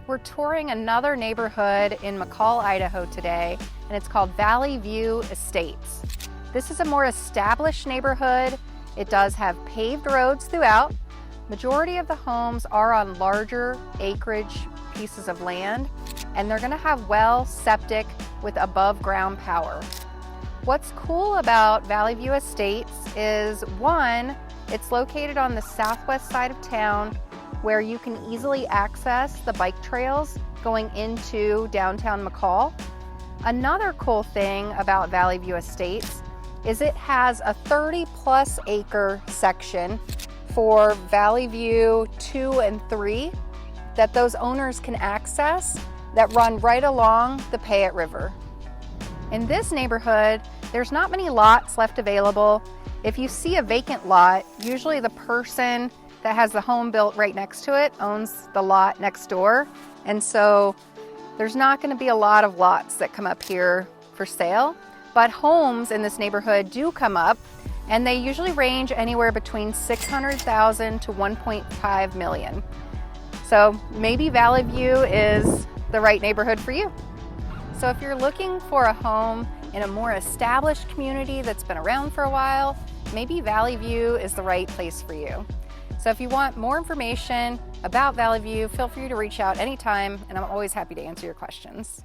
We're touring another neighborhood in McCall, Idaho today, and it's called Valley View Estates. This is a more established neighborhood. It does have paved roads throughout. Majority of the homes are on larger acreage pieces of land, and they're gonna have well, septic with above ground power. What's cool about Valley View Estates is, one, it's located on the southwest side of town where you can easily access the bike trails going into downtown McCall. Another cool thing about Valley View Estates is it has a 30+ acre section for Valley View 2 and 3 that those owners can access that run right along the Payette River. In this neighborhood, there's not many lots left available. If you see a vacant lot, usually the person that has the home built right next to it owns the lot next door. And so there's not going to be a lot of lots that come up here for sale, but homes in this neighborhood do come up, and they usually range anywhere between $600,000 to $1.5 million. So maybe Valley View is the right neighborhood for you. So if you're looking for a home in a more established community that's been around for a while, maybe Valley View is the right place for you. So if you want more information about Valley View, feel free to reach out anytime, and I'm always happy to answer your questions.